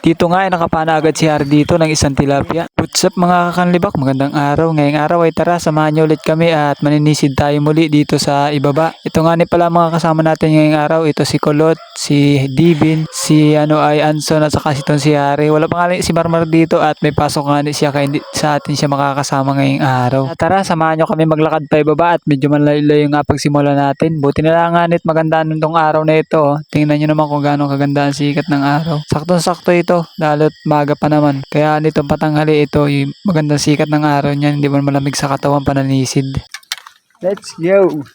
Dito nga ay nakapana agad si Harry dito ng isang tilapia. What's up mga kakanlibak? Magandang araw. Ngayong araw ay tara, samahan niyo ulit kami at maninisid tayo muli dito sa ibaba. Ito nga ni pala mga kasama natin ngayong araw. Ito si Kulot, si Divin, si ay Anson at saka si Harry. Wala pa nga si Marmar dito at may pasok nga ni siya kaya hindi sa atin siya makakasama ngayong araw. Tara, samahan niyo kami maglakad pa ibaba at medyo malayo yung pagsimula natin. Buti na lang nga nit maganda nung araw na ito. Oh. Tingnan niyo naman kung gaano kaganda ang sikat ng araw. Saktong-sakto ito lalo't maga pa naman. Kaya nitong patanghali ito yung magandang sikat ng araw niyan. Hindi man malamig sa katawan pananisid. Let's go!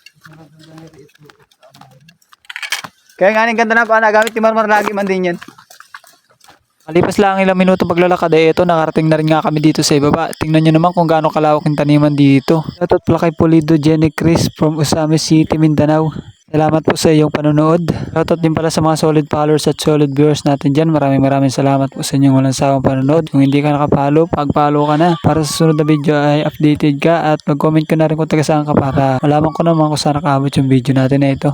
Kaya nga ganda na pa nagamit ni Marmar lagi man din yan. Malipas lang ilang minuto paglalakad ito nakarating na rin nga kami dito sa ibaba. Tingnan nyo naman kung gaano kalawak yung taniman dito. Shoutout pala kay Pulido Jenny Chris from Usame City, Mindanao. Salamat po sa iyong panonood. Shoutout din pala sa mga solid followers at solid viewers natin dyan. Maraming salamat po sa inyong walang sawang panonood. Kung hindi ka nakapollow, pag-follow ka na. Para sa susunod na video ay updated ka at mag-comment ka na rin kung taga saan ka para malaman ko naman kung saan nakaabot yung video natin na ito.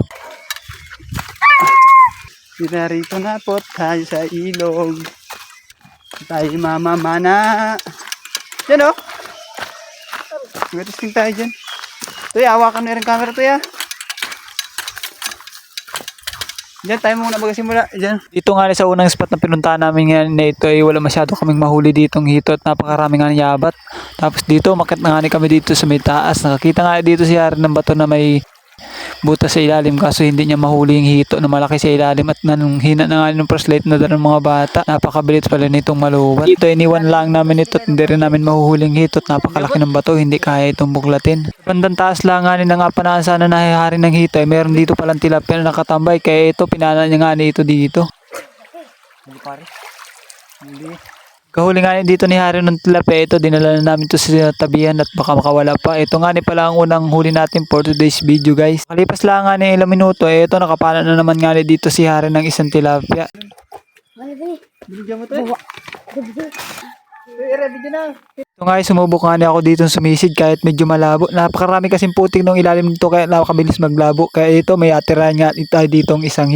Narito na po tayo sa ilog. Tayo mamamana. Yan o. Mag-testing tayo dyan. Tuya, hawakan na rin camera tuya. Diyan tayo muna magsimula. Diyan. Dito nga sa unang spot na pinuntahan namin na ito ay wala masyado kaming mahuli ditong hito at napakarami nga ng yabat. Tapos dito makit na nga kami dito sa may taas. Nakakita nga dito si Harry ng bato na may butas sa ilalim kaso hindi niya mahuli yung hito na malaki sa ilalim at hina na nga ng flashlight na dala ng mga bata. Napakabilis pala nitong maluwat. Dito iniwan lang namin ito at hindi rin namin mahuhuling hito at napakalaki ng bato hindi kaya itong buklatin. Bandang taas lang nga nga panaan sana nahihari ng hito ay meron dito palang tilapia na nakatambay kaya ito pinana niya nga ito dito. Hindi pare. Hindi. Kahuli nga dito ni Harry ng tilapia ito, dinala na namin ito sa tabihan at baka makawala pa. Ito nga pala ang unang huli natin for today's video guys. Kalipas lang nga ilang minuto, ito nakapana na naman nga dito si Harry ng isang tilapia. Ito nga sumubok nga ako dito sumisid kahit medyo malabo. Napakarami kasing putik nung ilalim nito kaya napakabilis maglabo. Kaya ito may atirahan nga dito ang isang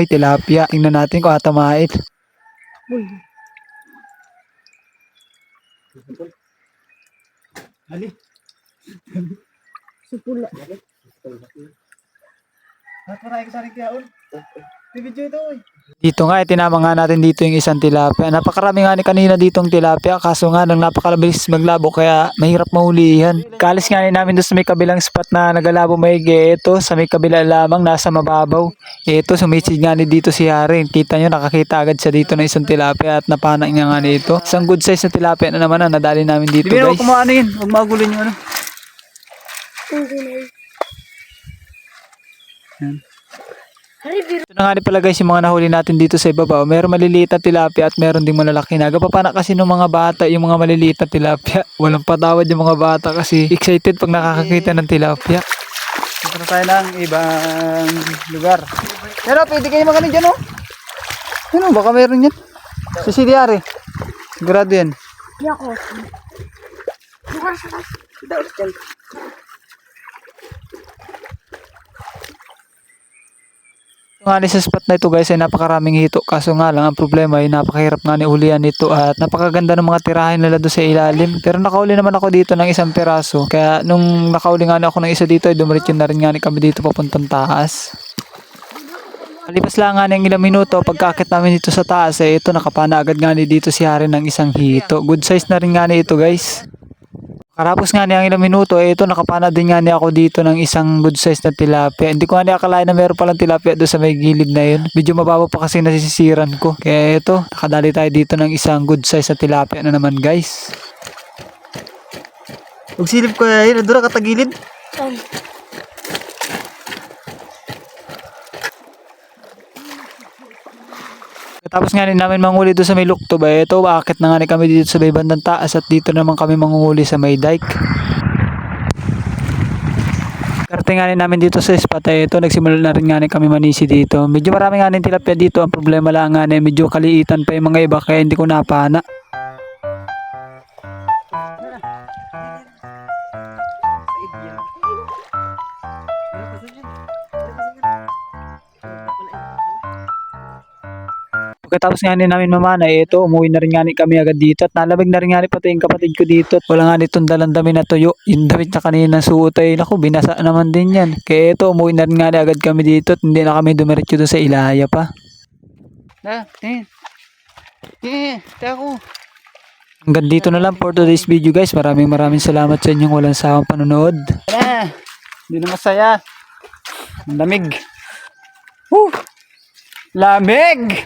tilapia. Tingnan natin kung atamain. Ali. Supula. Natry ko sa rin kaya video ito Dito nga tinama nga natin dito yung isang tilapia. Napakarami nga kanina ditong tilapia kaso nga nang napakalabilis maglabo kaya mahirap mahulihan. Kalis nga namin doon sa may kabilang spot na nagalabo maigi. Ito sa may kabila lamang nasa mababaw. Ito sumisid nga dito si Harry. Kita nyo nakakita agad siya dito ng isang tilapia at napana niya nga dito. Isang good size na tilapia na naman ang nadali namin dito guys. Hindi mo yun. Huwag magulin nyo ano. Ito na nga pala guys yung mga nahuli natin dito sa ibaba. Meron maliliit na tilapia at meron ding malalaki na. Gapapana kasi ng mga bata yung mga maliliit na tilapia. Walang patawad yung mga bata kasi excited pag nakakakita ng tilapia. Ito na tayo ng ibang lugar. Pero pwede kayo magaling dyan oh. Ano baka meron yan. Sa CDR eh. Sigurado yan. Hindi ako. Nga sa spot na ito guys ay napakaraming hito kaso nga lang ang problema ay napakahirap nga ni ulian nito at napakaganda ng mga tirahin nila doon sa ilalim pero nakauli naman ako dito ng isang piraso kaya nung nakauli nga ako ng isa dito ay dumiretso na rin nga kami dito papuntang taas. Kalipas lang nga ng ilang minuto pagkakit namin dito sa taas ay ito nakapana agad nga dito si Harry ng isang hito. Good size na rin nga ito guys. Karapos nga niyang ilang minuto, ito nakapana din nga niya ako dito ng isang good size na tilapia. Hindi ko nga niya akalain na meron palang tilapia doon sa may gilid na yun. Medyo mababa pa kasi nasisisiran ko. Kaya ito, nakadali tayo dito ng isang good size na tilapia na naman guys. Huwag silip ko yun, doon katagilid. Tapos nga namin manguli doon sa may lukto ba ito, bakit na nga kami dito sa may bandang taas at dito naman kami mangunguli sa may dike. Karating nga namin dito sa spot ito, nagsimula na rin nga kami manisi dito. Medyo marami nga tilapia dito, ang problema lang nga medyo kaliitan pa yung mga iba kaya hindi ko napana. Pagkatapos nga ni namin mamana, ito, umuwi na rin nga ni kami agad dito at nalamig na rin nga ni pati yung kapatid ko dito. At wala nga nitong dalang dami na tuyo. Yung damit na kanina suot ay, naku, binasa naman din yan. Kaya ito, umuwi na rin nga ni agad kami dito at hindi na kami dumiretso doon sa Ilaya pa. Tako. Hanggang dito na lang for today's video guys. Maraming salamat sa inyong walang sawang panonood. Hindi na masaya. Ang lamig. Lamig!